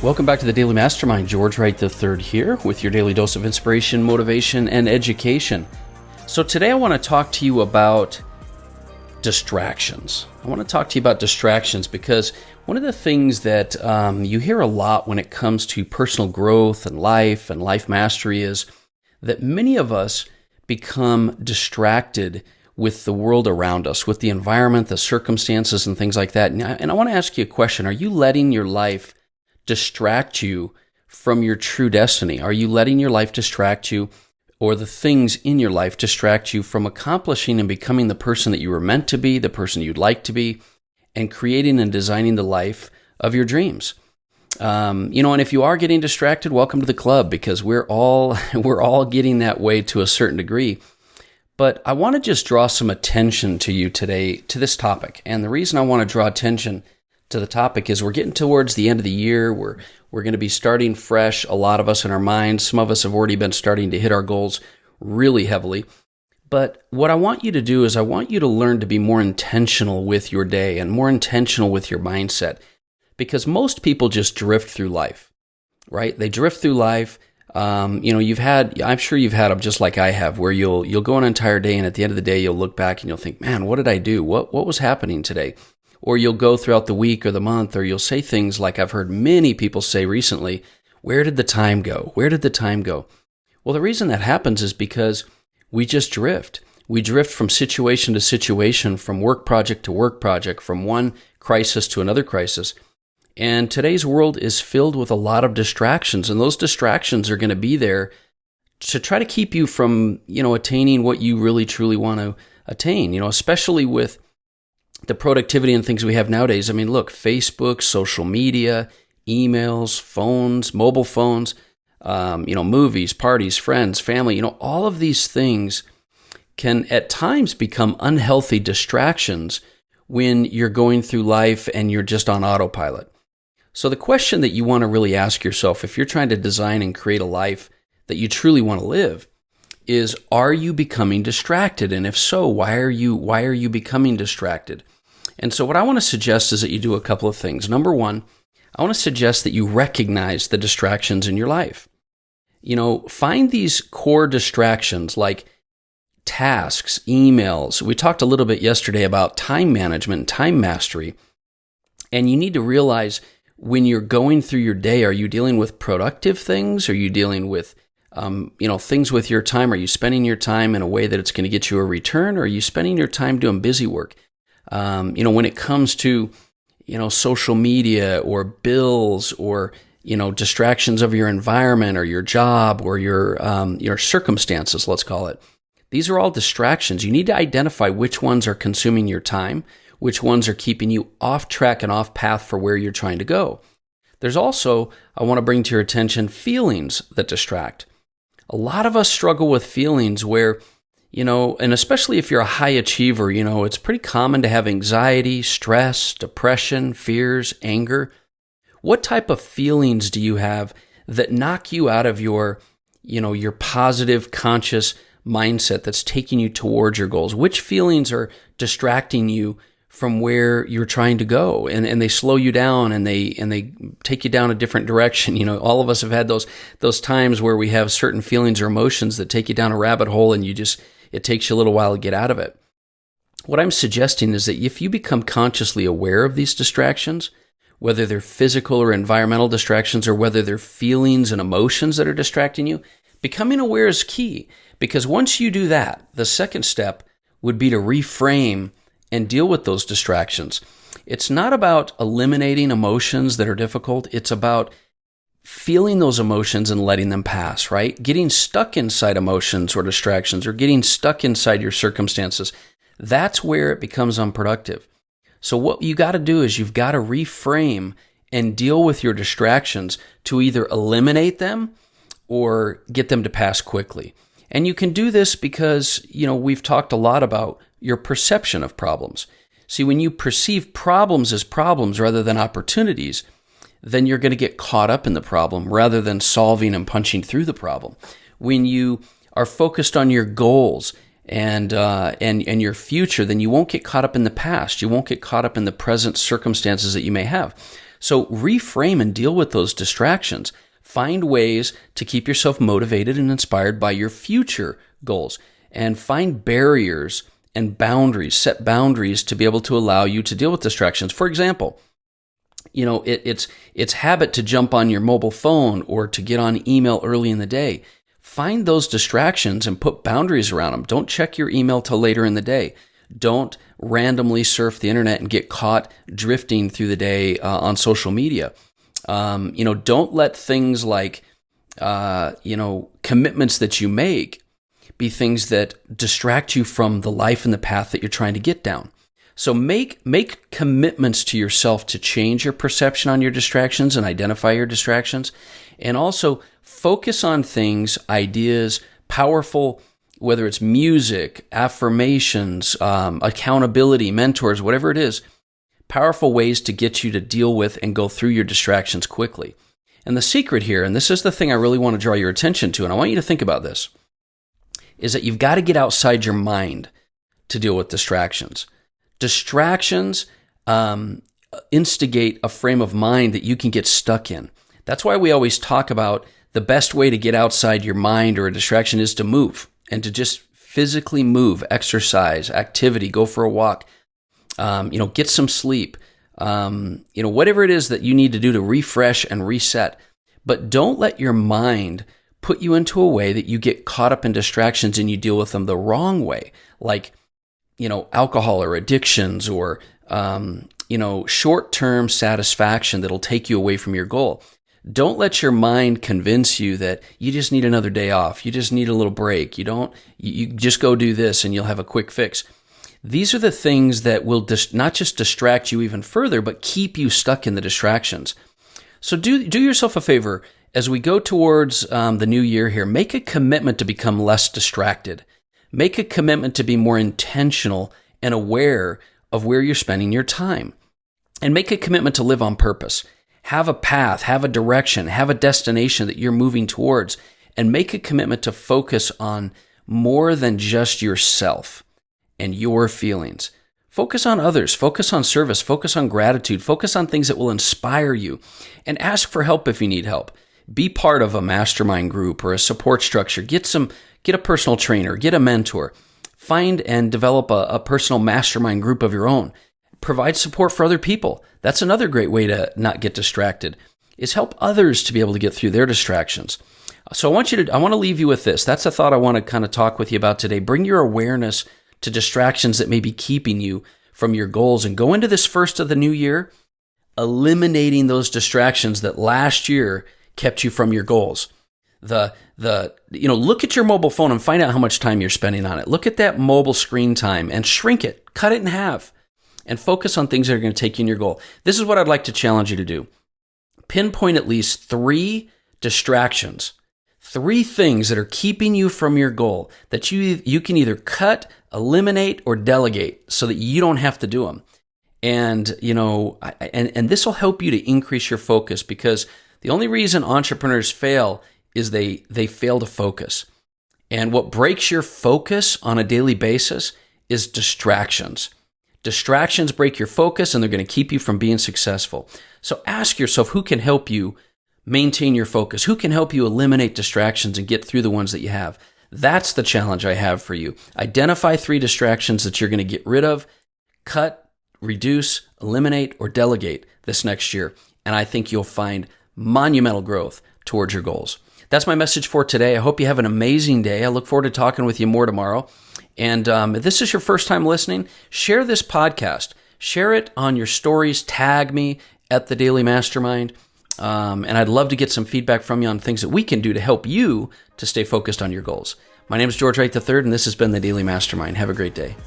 Welcome back to the Daily Mastermind. George Wright III here with your daily dose of inspiration, motivation, and education. So today I want to talk to you about distractions. I want to talk to you about distractions because one of the things that you hear a lot when it comes to personal growth and life mastery is that many of us become distracted with the world around us, with the environment, the circumstances, and things like that. And I want to ask you a question. Are you letting your life distract you from your true destiny? Are you letting your life distract you, or the things in your life distract you from accomplishing and becoming the person that you were meant to be, the person you'd like to be, and creating and designing the life of your dreams? And if you are getting distracted, welcome to the club, because we're all getting that way to a certain degree. But I want to just draw some attention to you today to this topic. And the reason I want to draw attention to the topic is we're getting towards the end of the year. We're going to be starting fresh, a lot of us in our minds. Some of us have already been starting to hit our goals really heavily. But what I want you to do is I want you to learn to be more intentional with your day and more intentional with your mindset, because most people just drift through life, right? They drift through life. I'm sure you've had them just like I have, where you'll go an entire day, and at the end of the day, you'll look back and you'll think, man, what did I do? What was happening today? Or you'll go throughout the week or the month, or you'll say things like I've heard many people say recently, where did the time go? Where did the time go? Well, the reason that happens is because we just drift. We drift from situation to situation, from work project to work project, from one crisis to another crisis. And today's world is filled with a lot of distractions, and those distractions are going to be there to try to keep you from, attaining what you really truly want to attain, especially with the productivity and things we have nowadays. I mean, look, Facebook, social media, emails, phones, mobile phones, movies, parties, friends, family, all of these things can at times become unhealthy distractions when you're going through life and you're just on autopilot. So the question that you want to really ask yourself, if you're trying to design and create a life that you truly want to live, is, are you becoming distracted? And if so, why are you becoming distracted? And so what I want to suggest is that you do a couple of things. Number one, I want to suggest that you recognize the distractions in your life. Find these core distractions like tasks, emails. We talked a little bit yesterday about time management and time mastery. And you need to realize when you're going through your day, are you dealing with productive things? Are you dealing with things with your time? Are you spending your time in a way that it's going to get you a return? Or are you spending your time doing busy work? When it comes to, social media or bills or, distractions of your environment or your job or your circumstances, let's call it. These are all distractions. You need to identify which ones are consuming your time, which ones are keeping you off track and off path for where you're trying to go. There's also, I want to bring to your attention, feelings that distract. A lot of us struggle with feelings where, and especially if you're a high achiever, it's pretty common to have anxiety, stress, depression, fears, anger. What type of feelings do you have that knock you out of your positive, conscious mindset that's taking you towards your goals? Which feelings are distracting you from where you're trying to go, and they slow you down, and they take you down a different direction? All of us have had those times where we have certain feelings or emotions that take you down a rabbit hole, and it takes you a little while to get out of it. What I'm suggesting is that if you become consciously aware of these distractions, whether they're physical or environmental distractions, or whether they're feelings and emotions that are distracting you, becoming aware is key. Because once you do that, the second step would be to reframe and deal with those distractions. It's not about eliminating emotions that are difficult. It's about feeling those emotions and letting them pass, right? Getting stuck inside emotions or distractions, or getting stuck inside your circumstances, that's where it becomes unproductive. So what you got to do is you've got to reframe and deal with your distractions to either eliminate them or get them to pass quickly. And you can do this because, we've talked a lot about your perception of problems. See, when you perceive problems as problems rather than opportunities, then you're going to get caught up in the problem rather than solving and punching through the problem. When you are focused on your goals and your future, then you won't get caught up in the past. You won't get caught up in the present circumstances that you may have. So reframe and deal with those distractions. Find ways to keep yourself motivated and inspired by your future goals, and find barriers and boundaries, set boundaries to be able to allow you to deal with distractions. For example, it's habit to jump on your mobile phone or to get on email early in the day. Find those distractions and put boundaries around them. Don't check your email till later in the day. Don't randomly surf the internet and get caught drifting through the day on social media. Don't let things like, commitments that you make be things that distract you from the life and the path that you're trying to get down. So make commitments to yourself to change your perception on your distractions and identify your distractions. And also focus on things, ideas, powerful, whether it's music, affirmations, accountability, mentors, whatever it is, powerful ways to get you to deal with and go through your distractions quickly. And the secret here, and this is the thing I really want to draw your attention to, and I want you to think about this, is that you've got to get outside your mind to deal with distractions. Distractions instigate a frame of mind that you can get stuck in. That's why we always talk about the best way to get outside your mind or a distraction is to move and to just physically move, exercise, activity, go for a walk, get some sleep, whatever it is that you need to do to refresh and reset. But don't let your mind put you into a way that you get caught up in distractions and you deal with them the wrong way, like alcohol or addictions or short-term satisfaction that'll take you away from your goal. Don't let your mind convince you that you just need another day off. You just need a little break. You just go do this and you'll have a quick fix. These are the things that will not just distract you even further, but keep you stuck in the distractions. So do yourself a favor as we go towards the new year here. Make a commitment to become less distracted. Make a commitment to be more intentional and aware of where you're spending your time. And make a commitment to live on purpose. Have a path, have a direction, have a destination that you're moving towards, and make a commitment to focus on more than just yourself and your feelings. Focus on others, focus on service, focus on gratitude, focus on things that will inspire you, and ask for help if you need help. Be part of a mastermind group or a support structure. Get a personal trainer, get a mentor. Find and develop a personal mastermind group of your own. Provide support for other people. That's another great way to not get distracted, is help others to be able to get through their distractions. So I want to leave you with this. That's a thought I want to kind of talk with you about today. Bring your awareness to distractions that may be keeping you from your goals, and go into this first of the new year eliminating those distractions that last year kept you from your goals. Look at your mobile phone and find out how much time you're spending on it. Look at that mobile screen time and shrink it, cut it in half, and focus on things that are going to take you in your goal. This is what I'd like to challenge you to do. Pinpoint at least 3 distractions, 3 things that are keeping you from your goal that you can either cut, eliminate, or delegate so that you don't have to do them. And this will help you to increase your focus, because the only reason entrepreneurs fail is they fail to focus. And what breaks your focus on a daily basis is distractions. Distractions break your focus, and they're going to keep you from being successful. So ask yourself, who can help you maintain your focus? Who can help you eliminate distractions and get through the ones that you have? That's the challenge I have for you. Identify 3 distractions that you're going to get rid of, cut, reduce, eliminate, or delegate this next year. And I think you'll find monumental growth towards your goals. That's my message for today. I hope you have an amazing day. I look forward to talking with you more tomorrow. And if this is your first time listening, share this podcast. Share it on your stories. Tag me at The Daily Mastermind. And I'd love to get some feedback from you on things that we can do to help you to stay focused on your goals. My name is George Wright III, and this has been The Daily Mastermind. Have a great day.